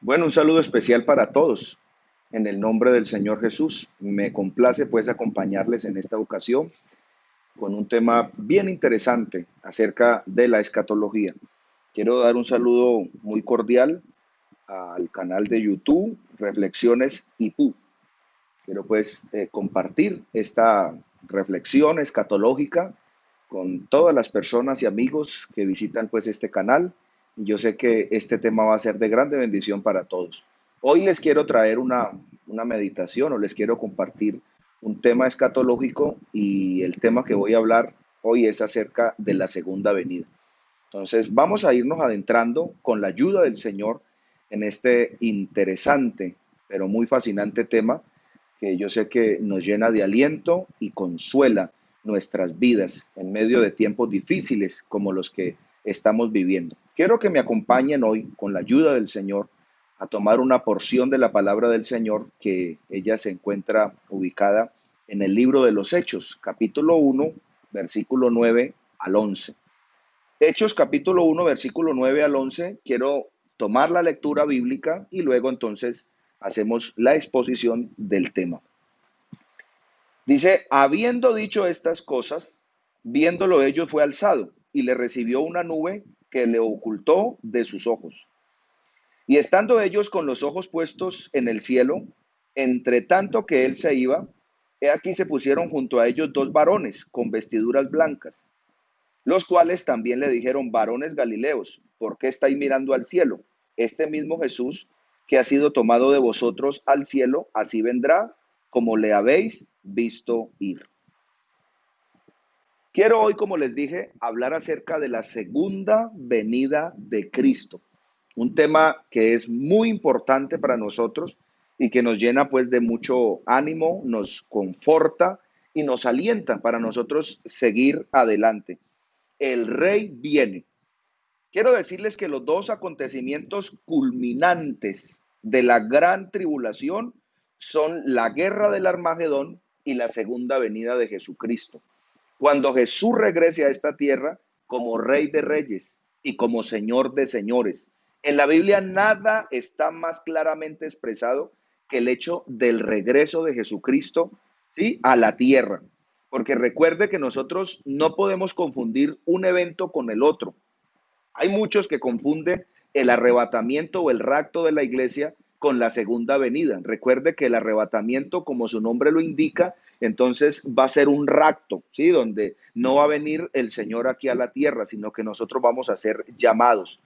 Bueno, un saludo especial para todos. En el nombre del Señor Jesús, me complace pues acompañarles en esta ocasión con un tema bien interesante acerca de la escatología. Quiero dar un saludo muy cordial al canal de YouTube Reflexiones IPU. Quiero pues compartir esta reflexión escatológica con todas las personas y amigos que visitan pues este canal. Y yo sé que este tema va a ser de grande bendición para todos. Hoy les quiero traer una meditación o les quiero compartir un tema escatológico y el tema que voy a hablar hoy es acerca de la segunda venida. Entonces vamos a irnos adentrando con la ayuda del Señor en este interesante pero muy fascinante tema que yo sé que nos llena de aliento y consuela nuestras vidas en medio de tiempos difíciles como los que estamos viviendo. Quiero que me acompañen hoy con la ayuda del Señor a tomar una porción de la palabra del Señor que ella se encuentra ubicada en el libro de los Hechos, capítulo 1, versículo 9 al 11. Hechos capítulo 1, versículo 9 al 11. Quiero tomar la lectura bíblica y luego entonces hacemos la exposición del tema. Dice, habiendo dicho estas cosas, viéndolo ellos fue alzado y le recibió una nube que le ocultó de sus ojos. Y estando ellos con los ojos puestos en el cielo, entre tanto que él se iba, he aquí se pusieron junto a ellos dos varones con vestiduras blancas, los cuales también le dijeron, varones Galileos, ¿por qué estáis mirando al cielo? Este mismo Jesús que ha sido tomado de vosotros al cielo, así vendrá como le habéis visto ir. Quiero hoy, como les dije, hablar acerca de la segunda venida de Cristo, un tema que es muy importante para nosotros y que nos llena pues de mucho ánimo, nos conforta y nos alienta para nosotros seguir adelante. El Rey viene. Quiero decirles que los dos acontecimientos culminantes de la gran tribulación son la guerra del Armagedón y la segunda venida de Jesucristo. Cuando Jesús regrese a esta tierra como Rey de Reyes y como Señor de Señores. En la Biblia nada está más claramente expresado que el hecho del regreso de Jesucristo, ¿sí?, a la tierra. Porque recuerde que nosotros no podemos confundir un evento con el otro. Hay muchos que confunden el arrebatamiento o el rapto de la iglesia con la segunda venida. Recuerde que el arrebatamiento, como su nombre lo indica, entonces va a ser un rapto, ¿sí? Donde no va a venir el Señor aquí a la tierra, sino que nosotros vamos a ser llamados.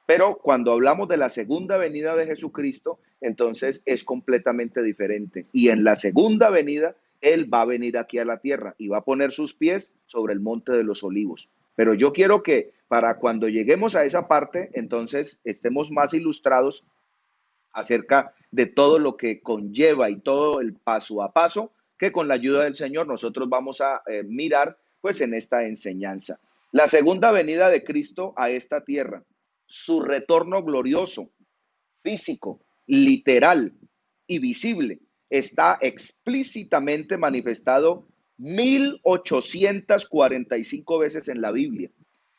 Pero cuando hablamos de la segunda venida de Jesucristo, entonces es completamente diferente. Y en la segunda venida, Él va a venir aquí a la tierra y va a poner sus pies sobre el monte de los olivos. Pero yo quiero que para cuando lleguemos a esa parte, entonces estemos más ilustrados acerca de todo lo que conlleva y todo el paso a paso que con la ayuda del Señor nosotros vamos a mirar pues en esta enseñanza. La segunda venida de Cristo a esta tierra, su retorno glorioso, físico, literal y visible, está explícitamente manifestado 1845 veces en la Biblia.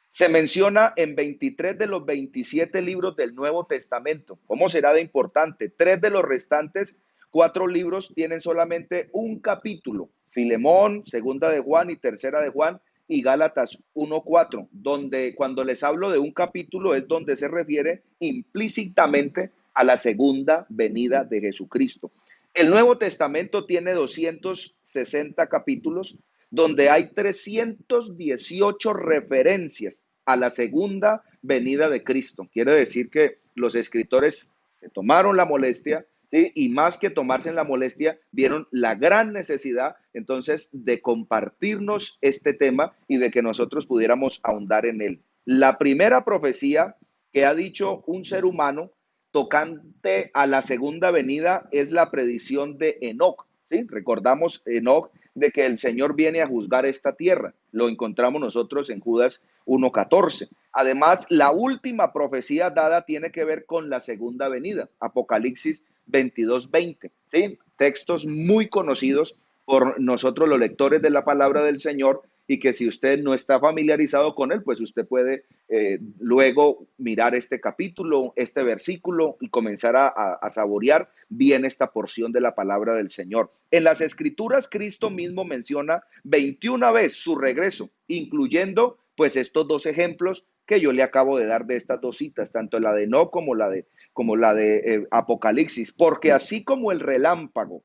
Se menciona en 23 de los 27 libros del Nuevo Testamento. ¿Cómo será de importante? Tres de los restantes cuatro libros tienen solamente un capítulo. Filemón, segunda de Juan y tercera de Juan y Gálatas 1:4, donde cuando les hablo de un capítulo es donde se refiere implícitamente a la segunda venida de Jesucristo. El Nuevo Testamento tiene 260 capítulos donde hay 318 referencias a la segunda venida de Cristo. Quiere decir que los escritores se tomaron la molestia, ¿sí?, y más que tomarse la molestia, vieron la gran necesidad entonces de compartirnos este tema y de que nosotros pudiéramos ahondar en él. La primera profecía que ha dicho un ser humano tocante a la segunda venida es la predicción de Enoc. ¿Sí? Recordamos Enoc de que el Señor viene a juzgar esta tierra. Lo encontramos nosotros en Judas 1:14. Además, la última profecía dada tiene que ver con la segunda venida, Apocalipsis 22:20. ¿Sí? Textos muy conocidos por nosotros los lectores de la palabra del Señor y que si usted no está familiarizado con él, pues usted puede luego mirar este capítulo, este versículo y comenzar a saborear bien esta porción de la palabra del Señor. En las Escrituras, Cristo mismo menciona 21 veces su regreso, incluyendo pues estos dos ejemplos que yo le acabo de dar de estas dos citas, tanto la de No como la de Apocalipsis, porque así como el relámpago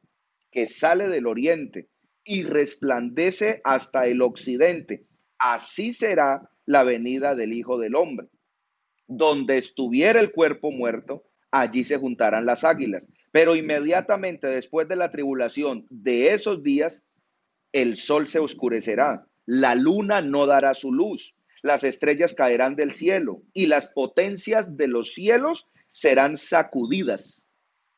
que sale del oriente y resplandece hasta el occidente, así será la venida del Hijo del Hombre. Donde estuviera el cuerpo muerto, allí se juntarán las águilas. Pero inmediatamente después de la tribulación de esos días, el sol se oscurecerá, la luna no dará su luz, las estrellas caerán del cielo y las potencias de los cielos serán sacudidas.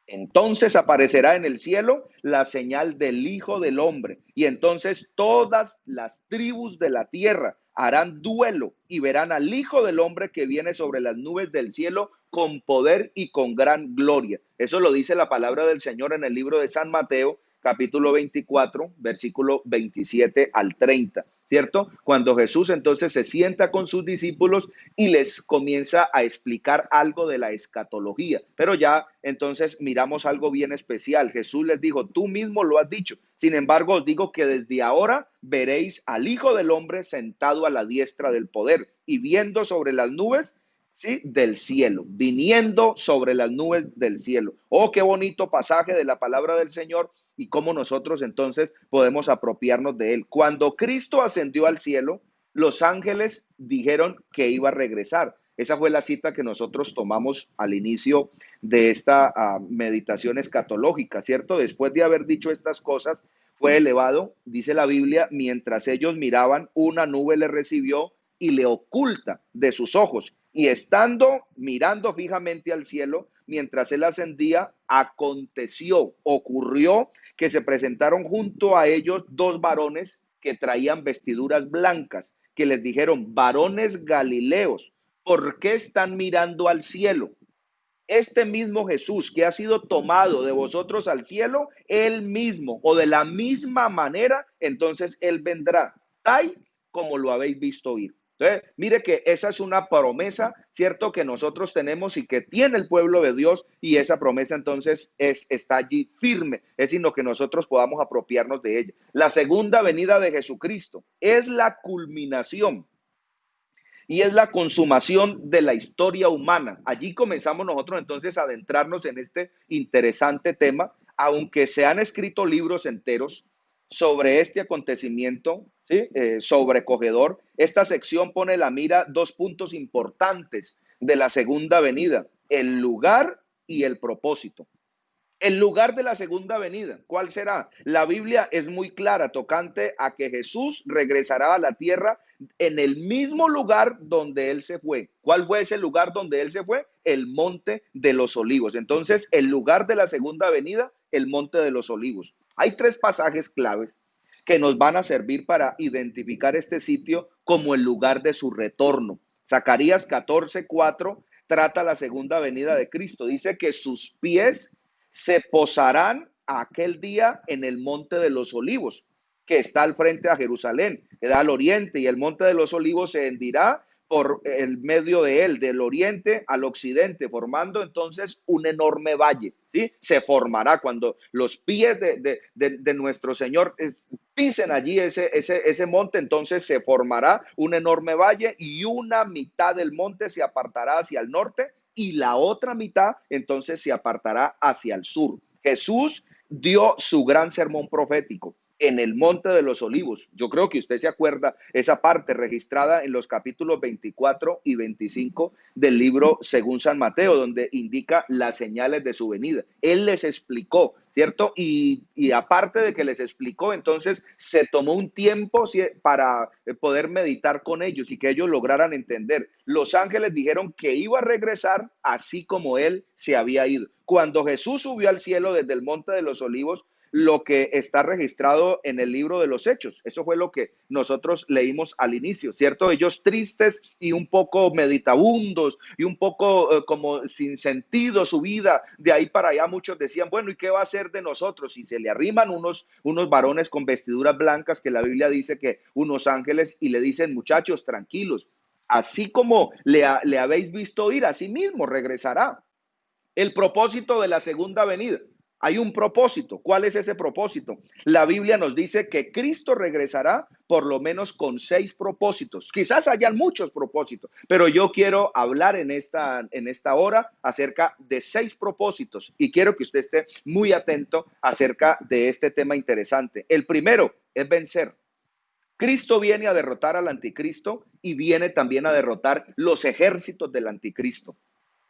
Entonces aparecerá en el cielo la señal del Hijo del Hombre, y entonces todas las tribus de la tierra harán duelo y verán al Hijo del Hombre que viene sobre las nubes del cielo con poder y con gran gloria. Eso lo dice la palabra del Señor en el libro de San Mateo, capítulo 24, versículo 27 al 30. ¿Cierto? Cuando Jesús entonces se sienta con sus discípulos y les comienza a explicar algo de la escatología. Pero ya entonces miramos algo bien especial. Jesús les dijo, tú mismo lo has dicho. Sin embargo, os digo que desde ahora veréis al Hijo del Hombre sentado a la diestra del poder y viendo sobre las nubes, ¿sí?, del cielo, viniendo sobre las nubes del cielo. Oh, qué bonito pasaje de la palabra del Señor y cómo nosotros entonces podemos apropiarnos de él. Cuando Cristo ascendió al cielo, los ángeles dijeron que iba a regresar. Esa fue la cita que nosotros tomamos al inicio de esta meditación escatológica, ¿cierto? Después de haber dicho estas cosas, fue elevado, dice la Biblia, mientras ellos miraban, una nube le recibió y le oculta de sus ojos. Y estando mirando fijamente al cielo, mientras él ascendía, aconteció, ocurrió que se presentaron junto a ellos dos varones que traían vestiduras blancas, que les dijeron, varones galileos, ¿por qué están mirando al cielo? Este mismo Jesús que ha sido tomado de vosotros al cielo, él mismo o de la misma manera, entonces él vendrá, tal como lo habéis visto ir. Entonces, mire que esa es una promesa, ¿cierto?, que nosotros tenemos y que tiene el pueblo de Dios, y esa promesa entonces está allí firme, es sino que nosotros podamos apropiarnos de ella. La segunda venida de Jesucristo es la culminación y es la consumación de la historia humana. Allí comenzamos nosotros entonces a adentrarnos en este interesante tema, aunque se han escrito libros enteros sobre este acontecimiento, ¿sí? Sobrecogedor. Esta sección pone la mira dos puntos importantes de la segunda venida: el lugar y el propósito. El lugar de la segunda venida, ¿cuál será? La Biblia es muy clara tocante a que Jesús regresará a la tierra en el mismo lugar donde él se fue. ¿Cuál fue ese lugar donde él se fue? El Monte de los Olivos. Entonces, el lugar de la segunda venida, el Monte de los Olivos. Hay tres pasajes claves que nos van a servir para identificar este sitio como el lugar de su retorno. Zacarías 14:4 trata la segunda venida de Cristo. Dice que sus pies se posarán aquel día en el Monte de los Olivos, que está al frente a Jerusalén, que da al oriente, y el Monte de los Olivos se hendirá por el medio de él, del oriente al occidente, formando entonces un enorme valle, ¿sí? Se formará cuando los pies de nuestro Señor pisen allí ese monte, entonces se formará un enorme valle y una mitad del monte se apartará hacia el norte y la otra mitad entonces se apartará hacia el sur. Jesús dio su gran sermón profético en el Monte de los Olivos. Yo creo que usted se acuerda esa parte registrada en los capítulos 24 y 25 del libro según San Mateo, donde indica las señales de su venida. Él les explicó, ¿cierto? Y aparte de que les explicó, entonces se tomó un tiempo para poder meditar con ellos y que ellos lograran entender. Los ángeles dijeron que iba a regresar así como él se había ido. Cuando Jesús subió al cielo desde el Monte de los Olivos, lo que está registrado en el libro de los Hechos. Eso fue lo que nosotros leímos al inicio, ¿cierto? Ellos tristes y un poco meditabundos y un poco como sin sentido su vida. De ahí para allá muchos decían, bueno, ¿y qué va a hacer de nosotros? Y se le arriman unos varones con vestiduras blancas que la Biblia dice que unos ángeles y le dicen, muchachos, tranquilos, así como le habéis visto ir, así mismo regresará. El propósito de la segunda venida. Hay un propósito. ¿Cuál es ese propósito? La Biblia nos dice que Cristo regresará por lo menos con 6 propósitos. Quizás hayan muchos propósitos, pero yo quiero hablar en esta hora acerca de 6 propósitos y quiero que usted esté muy atento acerca de este tema interesante. El primero es vencer. Cristo viene a derrotar al anticristo y viene también a derrotar los ejércitos del anticristo.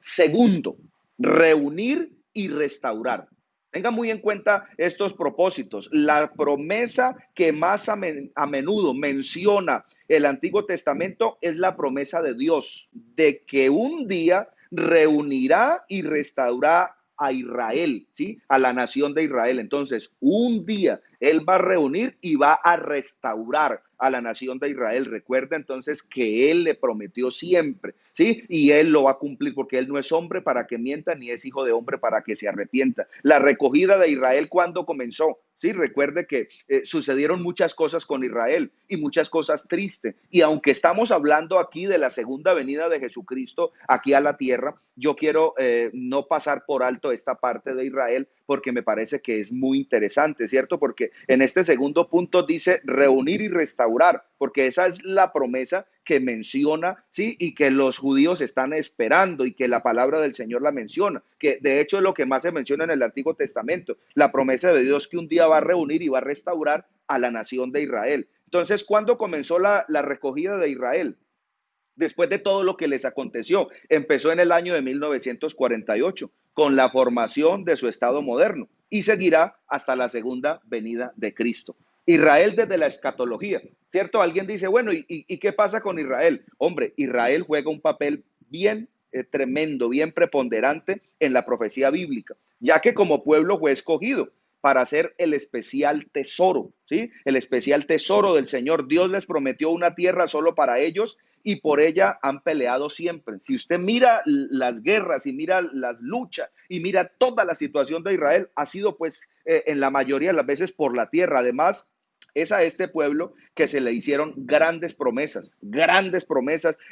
Segundo, reunir y restaurar. Tenga muy en cuenta estos propósitos. La promesa que más a menudo menciona el Antiguo Testamento es la promesa de Dios de que un día reunirá y restaurará a Israel, ¿sí? A la nación de Israel. Entonces, un día Él va a reunir y va a restaurar a la nación de Israel. Recuerda entonces que Él le prometió siempre, ¿sí? Y Él lo va a cumplir porque Él no es hombre para que mienta, ni es hijo de hombre para que se arrepienta. La recogida de Israel, ¿cuándo comenzó? Sí, recuerde que sucedieron muchas cosas con Israel y muchas cosas tristes. Y aunque estamos hablando aquí de la segunda venida de Jesucristo aquí a la tierra, yo quiero no pasar por alto esta parte de Israel porque me parece que es muy interesante, ¿cierto? Porque en este segundo punto dice reunir y restaurar, porque esa es la promesa que menciona, ¿sí? Y que los judíos están esperando y que la palabra del Señor la menciona, que de hecho es lo que más se menciona en el Antiguo Testamento, la promesa de Dios que un día va a reunir y va a restaurar a la nación de Israel. Entonces, ¿cuándo comenzó la recogida de Israel? Después de todo lo que les aconteció, empezó en el año de 1948 con la formación de su Estado moderno y seguirá hasta la segunda venida de Cristo. Israel desde la escatología, ¿cierto? Alguien dice, bueno, ¿y qué pasa con Israel? Hombre, Israel juega un papel bien tremendo, bien preponderante en la profecía bíblica, ya que como pueblo fue escogido para hacer el especial tesoro, ¿sí? El especial tesoro del Señor. Dios les prometió una tierra solo para ellos y por ella han peleado siempre. Si usted mira las guerras y mira las luchas y mira toda la situación de Israel, ha sido pues en la mayoría de las veces por la tierra. Además, es a este pueblo que se le hicieron grandes promesas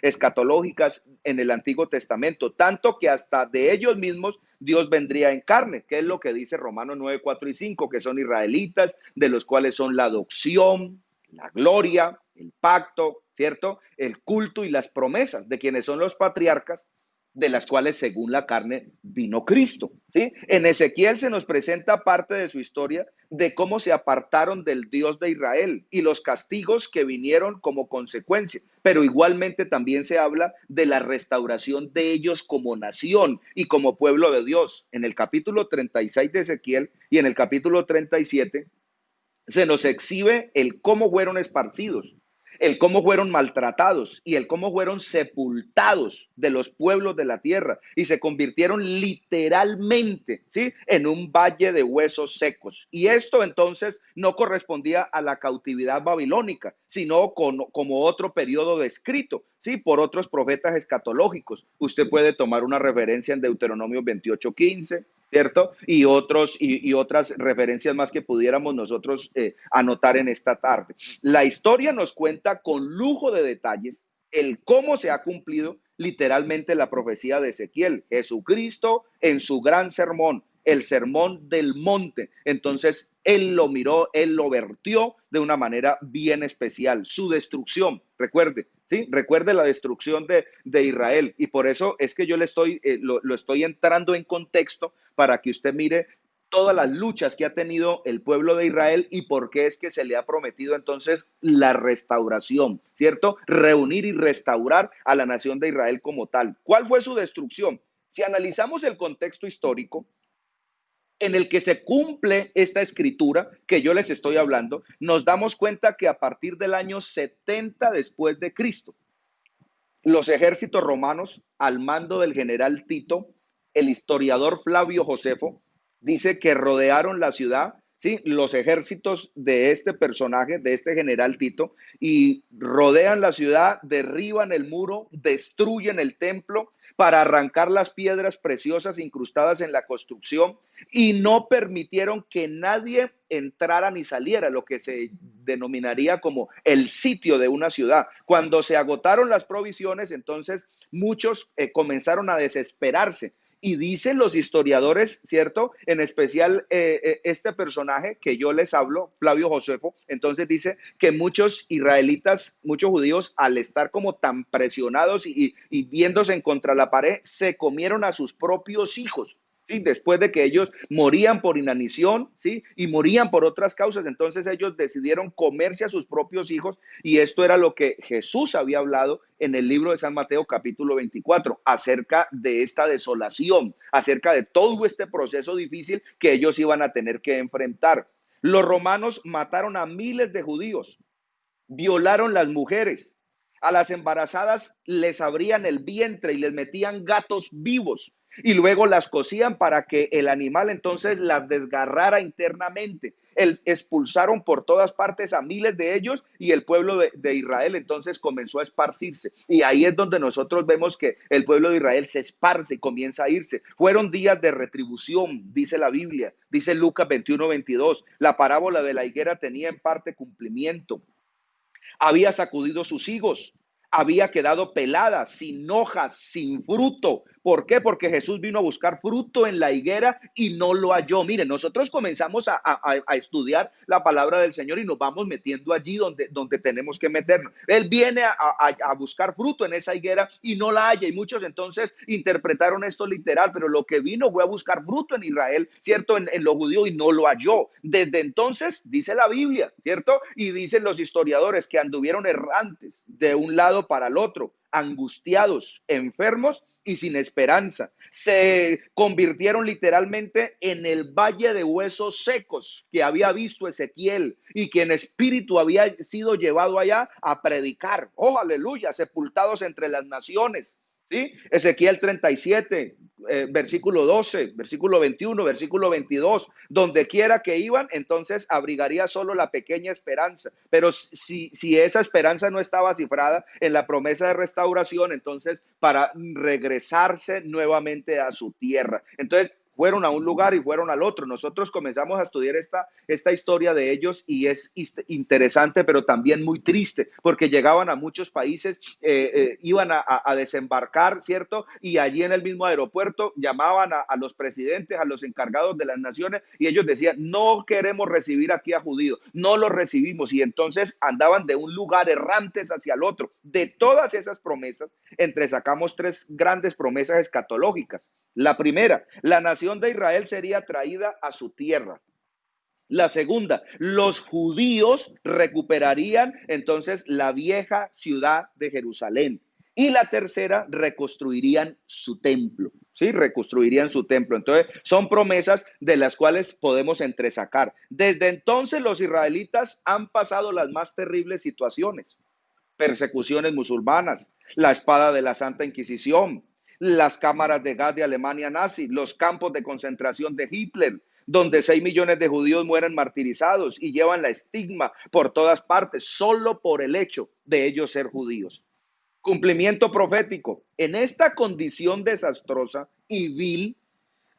escatológicas en el Antiguo Testamento, tanto que hasta de ellos mismos Dios vendría en carne, que es lo que dice Romanos 9, 4 y 5, que son israelitas, de los cuales son la adopción, la gloria, el pacto, ¿cierto? El culto y las promesas de quienes son los patriarcas, de las cuales según la carne vino Cristo, ¿sí? En Ezequiel se nos presenta parte de su historia de cómo se apartaron del Dios de Israel y los castigos que vinieron como consecuencia, pero igualmente también se habla de la restauración de ellos como nación y como pueblo de Dios. En el capítulo 36 de Ezequiel y en el capítulo 37 se nos exhibe el cómo fueron esparcidos, el cómo fueron maltratados y el cómo fueron sepultados de los pueblos de la tierra y se convirtieron literalmente, ¿sí? En un valle de huesos secos. Y esto entonces no correspondía a la cautividad babilónica, sino como otro periodo descrito, ¿sí? Por otros profetas escatológicos. Usted puede tomar una referencia en Deuteronomio 28:15, ¿cierto? Y otras referencias más que pudiéramos nosotros anotar en esta tarde. La historia nos cuenta con lujo de detalles el cómo se ha cumplido literalmente la profecía de Ezequiel. Jesucristo en su gran sermón, el sermón del monte. Entonces, él lo miró, él lo vertió de una manera bien especial. Su destrucción, recuerde, ¿sí? Recuerde la destrucción de Israel. Y por eso es que yo le estoy, lo estoy entrando en contexto para que usted mire todas las luchas que ha tenido el pueblo de Israel y por qué es que se le ha prometido entonces la restauración, ¿cierto? Reunir y restaurar a la nación de Israel como tal. ¿Cuál fue su destrucción? Si analizamos el contexto histórico en el que se cumple esta escritura que yo les estoy hablando, nos damos cuenta que a partir del año 70 después de Cristo, los ejércitos romanos al mando del general Tito, el historiador Flavio Josefo, dice que rodearon la ciudad ¿sí? Los ejércitos de este personaje, de este general Tito, y rodean la ciudad, derriban el muro, destruyen el templo para arrancar las piedras preciosas incrustadas en la construcción y no permitieron que nadie entrara ni saliera, lo que se denominaría como el sitio de una ciudad. Cuando se agotaron las provisiones, entonces muchos comenzaron a desesperarse. Y dicen los historiadores, ¿cierto? En especial este personaje que yo les hablo, Flavio Josefo, entonces dice que muchos israelitas, muchos judíos, al estar como tan presionados y viéndose en contra la pared, se comieron a sus propios hijos. ¿Sí? Después de que ellos morían por inanición, ¿sí? Y morían por otras causas, entonces ellos decidieron comerse a sus propios hijos y esto era lo que Jesús había hablado en el libro de San Mateo capítulo 24 acerca de esta desolación, acerca de todo este proceso difícil que ellos iban a tener que enfrentar. Los romanos mataron a miles de judíos, violaron las mujeres, a las embarazadas les abrían el vientre y les metían gatos vivos y luego las cocían para que el animal entonces las desgarrara internamente. Expulsaron por todas partes a miles de ellos y el pueblo de Israel entonces comenzó a esparcirse. Y ahí es donde nosotros vemos que el pueblo de Israel se esparce y comienza a irse. Fueron días de retribución, dice la Biblia, dice Lucas 21:22. La parábola de la higuera tenía en parte cumplimiento. Había sacudido sus higos, había quedado pelada, sin hojas, sin fruto. ¿Por qué? Porque Jesús vino a buscar fruto en la higuera y no lo halló. Miren, nosotros comenzamos a estudiar la palabra del Señor y nos vamos metiendo allí donde tenemos que meternos. Él viene a buscar fruto en esa higuera y no la halla. Y muchos entonces interpretaron esto literal, pero lo que vino fue a buscar fruto en Israel, ¿cierto? En los judíos y no lo halló. Desde entonces, dice la Biblia, ¿cierto? Y dicen los historiadores que anduvieron errantes de un lado para el otro, angustiados, enfermos y sin esperanza. Se convirtieron literalmente en el valle de huesos secos que había visto Ezequiel y que en espíritu había sido llevado allá a predicar. Oh, aleluya, sepultados entre las naciones. ¿Sí? Ezequiel 37, versículo 12, versículo 21, versículo 22, donde quiera que iban, entonces abrigaría solo la pequeña esperanza. Pero si esa esperanza no estaba cifrada en la promesa de restauración, entonces para regresarse nuevamente a su tierra. Entonces, fueron a un lugar y fueron al otro. Nosotros comenzamos a estudiar esta historia de ellos y es interesante, pero también muy triste, porque llegaban a muchos países, iban a desembarcar, ¿cierto? Y allí en el mismo aeropuerto llamaban a los presidentes, a los encargados de las naciones, y ellos decían, no queremos recibir aquí a judíos, no los recibimos. Y entonces andaban de un lugar errantes hacia el otro. De todas esas promesas, entresacamos tres grandes promesas escatológicas. La primera, la nación de Israel sería traída a su tierra. La segunda, los judíos recuperarían entonces la vieja ciudad de Jerusalén. Y la tercera, reconstruirían su templo. Sí, reconstruirían su templo. Entonces, son promesas de las cuales podemos entresacar. Desde entonces, los israelitas han pasado las más terribles situaciones: persecuciones musulmanas, la espada de la Santa Inquisición, las cámaras de gas de Alemania nazi, los campos de concentración de Hitler, donde 6 millones de judíos mueren martirizados y llevan la estigma por todas partes, solo por el hecho de ellos ser judíos. Cumplimiento profético. En esta condición desastrosa y vil,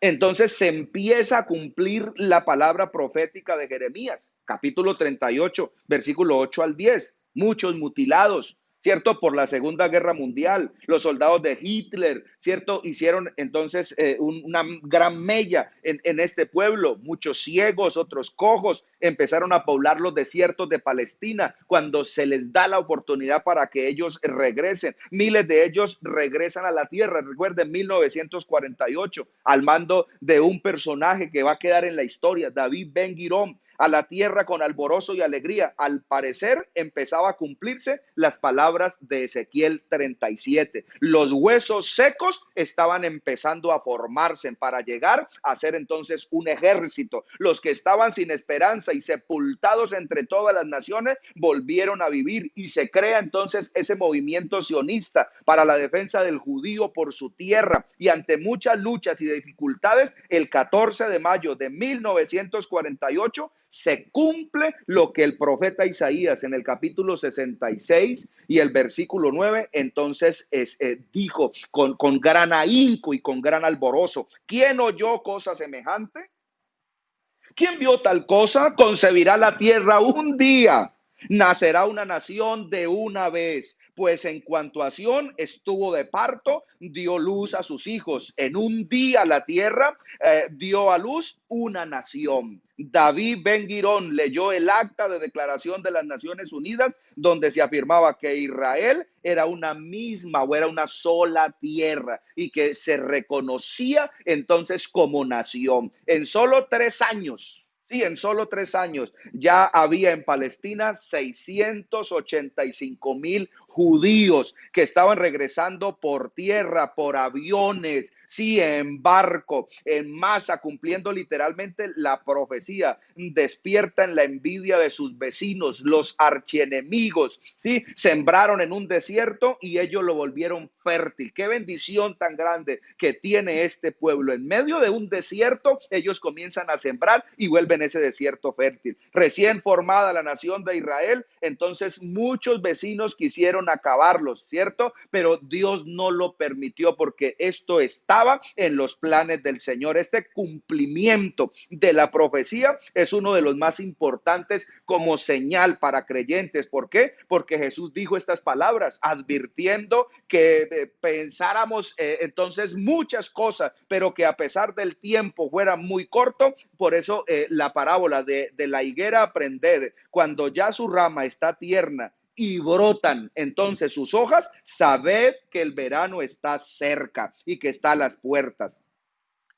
entonces se empieza a cumplir la palabra profética de Jeremías, capítulo 38, versículo 8 al 10. Muchos mutilados, ¿cierto? Por la Segunda Guerra Mundial. Los soldados de Hitler, ¿cierto? Hicieron entonces una gran mella en este pueblo. Muchos ciegos, otros cojos, empezaron a poblar los desiertos de Palestina cuando se les da la oportunidad para que ellos regresen. Miles de ellos regresan a la tierra. Recuerden, 1948, al mando de un personaje que va a quedar en la historia, David Ben-Gurión. a la tierra con alborozo y alegría. Al parecer empezaba a cumplirse las palabras de Ezequiel 37. Los huesos secos estaban empezando a formarse para llegar a ser entonces un ejército. Los que estaban sin esperanza y sepultados entre todas las naciones volvieron a vivir, y se crea entonces ese movimiento sionista para la defensa del judío por su tierra. Y ante muchas luchas y dificultades, el 14 de mayo de 1948 se cumple lo que el profeta Isaías en el capítulo 66 y el versículo 9 entonces dijo con gran ahínco y con gran alborozo: ¿quién oyó cosa semejante? ¿Quién vio tal cosa? Concebirá la tierra un día, nacerá una nación de una vez. Pues en cuanto a Sión estuvo de parto, dio luz a sus hijos. En un día la tierra dio a luz una nación. David Ben Girón leyó el acta de declaración de las Naciones Unidas, donde se afirmaba que Israel era una misma o era una sola tierra y que se reconocía entonces como nación. En solo 3 años. Sí, en solo 3 años ya había en Palestina 685,000 judíos que estaban regresando por tierra, por aviones, sí, en barco, en masa, cumpliendo literalmente la profecía. Despierta en la envidia de sus vecinos, los archienemigos, sí, sembraron en un desierto y ellos lo volvieron fértil. Qué bendición tan grande que tiene este pueblo. En medio de un desierto, ellos comienzan a sembrar y vuelven ese desierto fértil. Recién formada la nación de Israel, entonces muchos vecinos quisieron acabarlos, ¿cierto? Pero Dios no lo permitió, porque esto estaba en los planes del Señor. Este cumplimiento de la profecía es uno de los más importantes como señal para creyentes. ¿Por qué? Porque Jesús dijo estas palabras advirtiendo que pensáramos entonces muchas cosas, pero que a pesar del tiempo fuera muy corto. Por eso la parábola de la higuera, aprended, cuando ya su rama está tierna y brotan entonces sus hojas, sabed que el verano está cerca y que está a las puertas.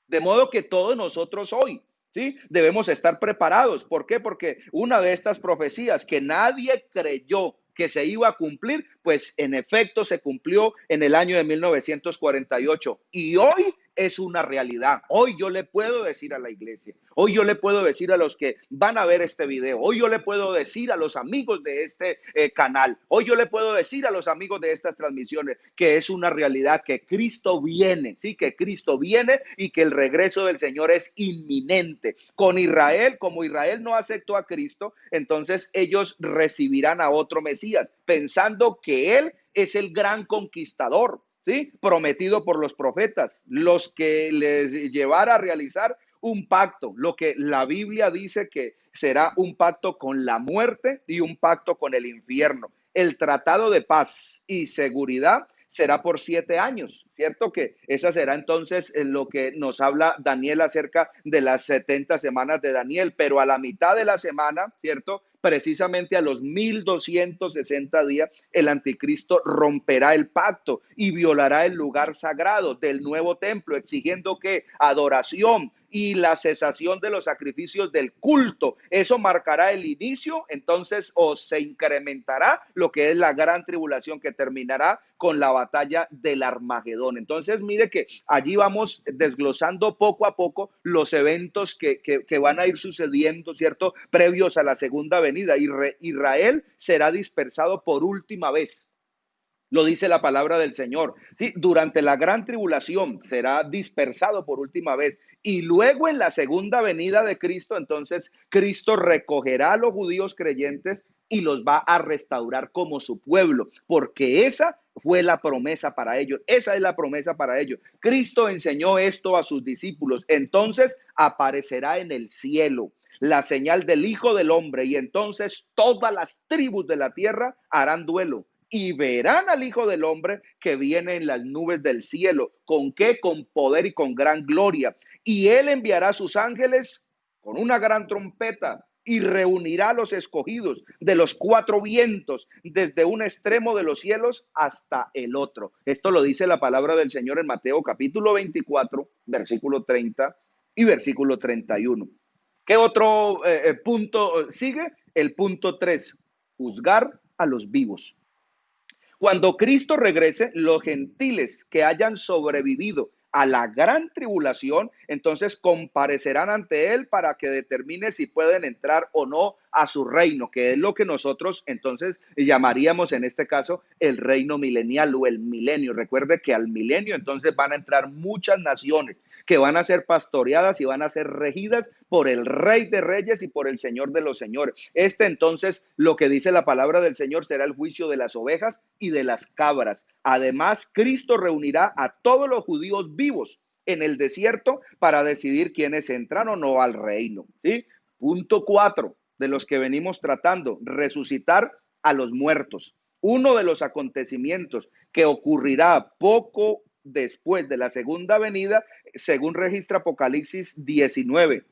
De modo que todos nosotros hoy, ¿sí?, debemos estar preparados. ¿Por qué? Porque una de estas profecías que nadie creyó que se iba a cumplir, pues en efecto se cumplió en el año de 1948. Y hoy es una realidad. Hoy yo le puedo decir a la iglesia, hoy yo le puedo decir a los que van a ver este video, hoy yo le puedo decir a los amigos de este canal, hoy yo le puedo decir a los amigos de estas transmisiones que es una realidad, que Cristo viene, sí, que Cristo viene y que el regreso del Señor es inminente. Con Israel, como Israel no aceptó a Cristo, entonces ellos recibirán a otro Mesías, pensando que Él es el gran conquistador, ¿sí?, prometido por los profetas, los que les llevara a realizar un pacto, lo que la Biblia dice que será un pacto con la muerte y un pacto con el infierno. El tratado de paz y seguridad será por 7 años, ¿cierto? Que esa será entonces lo que nos habla Daniel acerca de las 70 semanas de Daniel, pero a la mitad de la semana, ¿cierto?, precisamente a los 1260 días, el anticristo romperá el pacto y violará el lugar sagrado del nuevo templo, exigiendo que adoración y la cesación de los sacrificios del culto. Eso marcará el inicio, entonces, o se incrementará lo que es la gran tribulación, que terminará con la batalla del Armagedón. Entonces, mire que allí vamos desglosando poco a poco los eventos que van a ir sucediendo, ¿cierto?, previos a la segunda venida. Israel será dispersado por última vez. Lo dice la palabra del Señor. Sí, durante la gran tribulación será dispersado por última vez. Y luego en la segunda venida de Cristo, entonces Cristo recogerá a los judíos creyentes y los va a restaurar como su pueblo, porque esa fue la promesa para ellos. Esa es la promesa para ellos. Cristo enseñó esto a sus discípulos. Entonces aparecerá en el cielo la señal del Hijo del Hombre, y entonces todas las tribus de la tierra harán duelo y verán al Hijo del Hombre que viene en las nubes del cielo. ¿Con qué? Con poder y con gran gloria. Y Él enviará a sus ángeles con una gran trompeta y reunirá a los escogidos de los 4 vientos, desde un extremo de los cielos hasta el otro. Esto lo dice la palabra del Señor en Mateo capítulo 24, versículo 30 y versículo 31. ¿Qué otro punto sigue? El punto 3: juzgar a los vivos. Cuando Cristo regrese, los gentiles que hayan sobrevivido a la gran tribulación, entonces comparecerán ante Él para que determine si pueden entrar o no a su reino, que es lo que nosotros entonces llamaríamos en este caso el reino milenial o el milenio. Recuerde que al milenio entonces van a entrar muchas naciones que van a ser pastoreadas y van a ser regidas por el Rey de Reyes y por el Señor de los Señores. Entonces, lo que dice la palabra del Señor será el juicio de las ovejas y de las cabras. Además, Cristo reunirá a todos los judíos vivos en el desierto para decidir quiénes entran o no al reino. ¿Sí? Punto 4 de los que venimos tratando: resucitar a los muertos. Uno de los acontecimientos que ocurrirá poco después de la segunda venida, según registra Apocalipsis 19,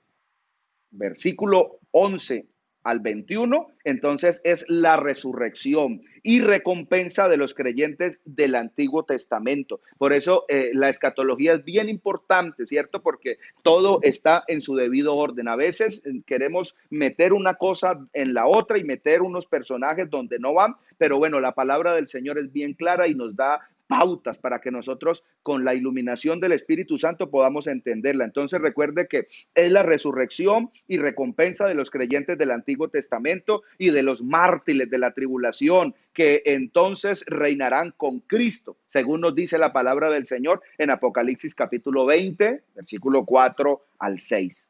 versículo 11 al 21, entonces es la resurrección y recompensa de los creyentes del Antiguo Testamento. Por eso la escatología es bien importante, ¿cierto? Porque todo está en su debido orden. A veces queremos meter una cosa en la otra y meter unos personajes donde no van, pero bueno, la palabra del Señor es bien clara y nos da pautas para que nosotros con la iluminación del Espíritu Santo podamos entenderla. Entonces recuerde que es la resurrección y recompensa de los creyentes del Antiguo Testamento y de los mártires de la tribulación, que entonces reinarán con Cristo, según nos dice la palabra del Señor en Apocalipsis capítulo 20, versículo 4 al 6.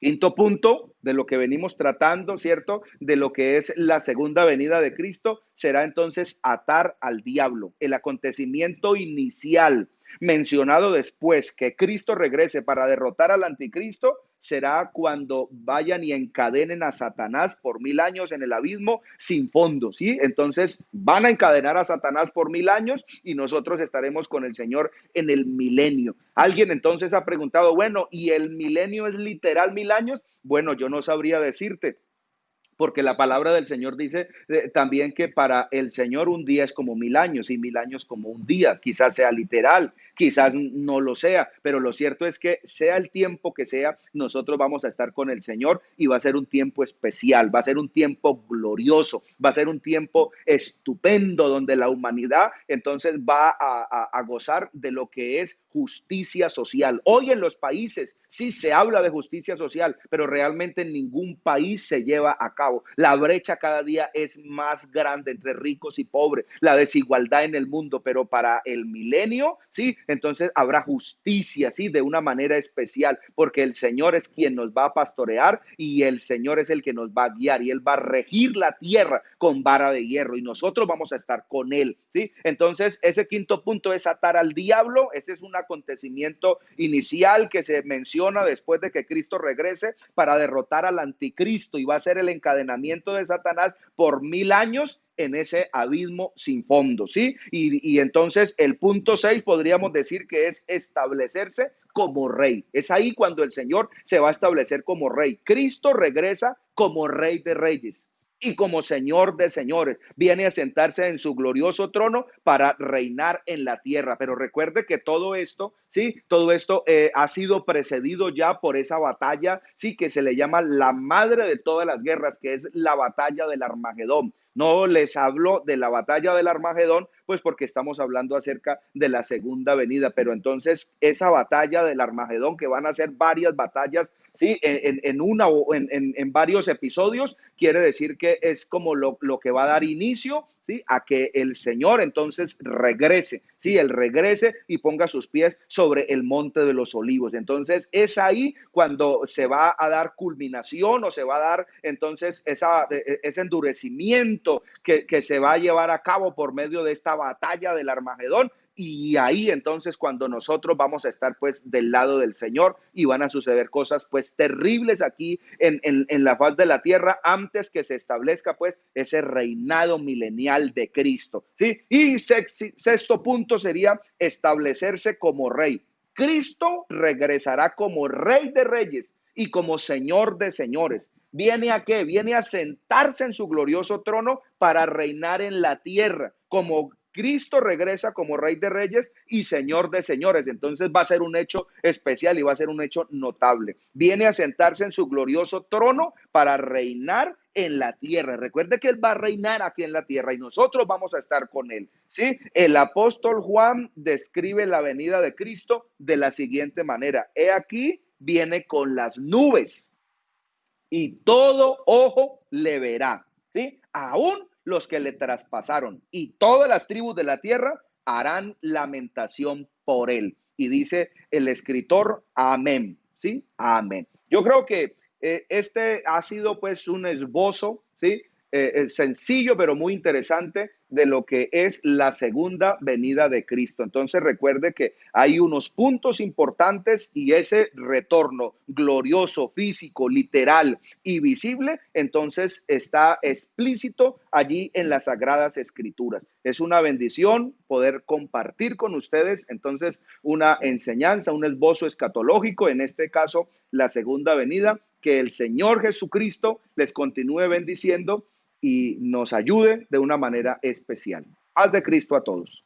Quinto punto de lo que venimos tratando, ¿cierto? De lo que es la segunda venida de Cristo, será entonces atar al diablo. El acontecimiento inicial mencionado después que Cristo regrese para derrotar al anticristo será cuando vayan y encadenen a Satanás por 1000 años en el abismo sin fondo, ¿sí? Entonces van a encadenar a Satanás por 1000 años y nosotros estaremos con el Señor en el milenio. Alguien entonces ha preguntado, bueno, ¿y el milenio es literal 1000 años? Bueno, yo no sabría decirte, porque la palabra del Señor dice también que para el Señor un día es como 1000 años y 1000 años como un día. Quizás sea literal, quizás no lo sea, pero lo cierto es que sea el tiempo que sea, nosotros vamos a estar con el Señor y va a ser un tiempo especial, va a ser un tiempo glorioso, va a ser un tiempo estupendo donde la humanidad entonces va a gozar de lo que es justicia social. Hoy en los países sí se habla de justicia social, pero realmente en ningún país se lleva a cabo. La brecha cada día es más grande entre ricos y pobres, la desigualdad en el mundo, pero para el milenio, sí, entonces habrá justicia, sí, de una manera especial, porque el Señor es quien nos va a pastorear y el Señor es el que nos va a guiar y Él va a regir la tierra con vara de hierro y nosotros vamos a estar con Él, sí. Entonces, ese quinto punto es atar al diablo. Ese es un acontecimiento inicial que se menciona después de que Cristo regrese para derrotar al anticristo y va a ser el encadenamiento de Satanás por 1000 años en ese abismo sin fondo, ¿sí? Y entonces el punto 6 podríamos decir que es establecerse como rey. Es ahí cuando el Señor se va a establecer como rey. Cristo regresa como rey de reyes y como Señor de señores. Viene a sentarse en su glorioso trono para reinar en la tierra. Pero recuerde que todo esto, sí, todo esto ha sido precedido ya por esa batalla, sí, que se le llama la madre de todas las guerras, que es la batalla del Armagedón. No les hablo de la batalla del Armagedón, pues porque estamos hablando acerca de la segunda venida, pero entonces esa batalla del Armagedón, que van a ser varias batallas, ¿sí? En una o en varios episodios, quiere decir que es como lo que va a dar inicio, ¿sí? A que el Señor entonces regrese, ¿sí? Él regrese y ponga sus pies sobre el monte de los olivos. Entonces es ahí cuando se va a dar culminación o se va a dar entonces ese endurecimiento que se va a llevar a cabo por medio de esta batalla del Armagedón. Y ahí entonces cuando nosotros vamos a estar pues del lado del Señor y van a suceder cosas pues terribles aquí en la faz de la tierra antes que se establezca pues ese reinado milenial de Cristo, ¿sí? Y sexto punto sería establecerse como rey. Cristo regresará como rey de reyes y como señor de señores. ¿Viene a qué? Viene a sentarse en su glorioso trono para reinar en la tierra como Cristo regresa como Rey de Reyes y Señor de Señores. Entonces va a ser un hecho especial y va a ser un hecho notable. Viene a sentarse en su glorioso trono para reinar en la tierra. Recuerde que Él va a reinar aquí en la tierra y nosotros vamos a estar con Él. ¿Sí? El apóstol Juan describe la venida de Cristo de la siguiente manera. He aquí, viene con las nubes y todo ojo le verá, ¿sí? Aún los que le traspasaron y todas las tribus de la tierra harán lamentación por él. Y dice el escritor, amén, ¿sí? Amén. Yo creo que este ha sido pues un esbozo, ¿sí? Sencillo pero muy interesante de lo que es la segunda venida de Cristo. Entonces recuerde que hay unos puntos importantes y ese retorno glorioso, físico, literal y visible, entonces está explícito allí en las Sagradas Escrituras. Es una bendición poder compartir con ustedes entonces una enseñanza, un esbozo escatológico, en este caso la segunda venida. Que el Señor Jesucristo les continúe bendiciendo y nos ayude de una manera especial. Paz de Cristo a todos.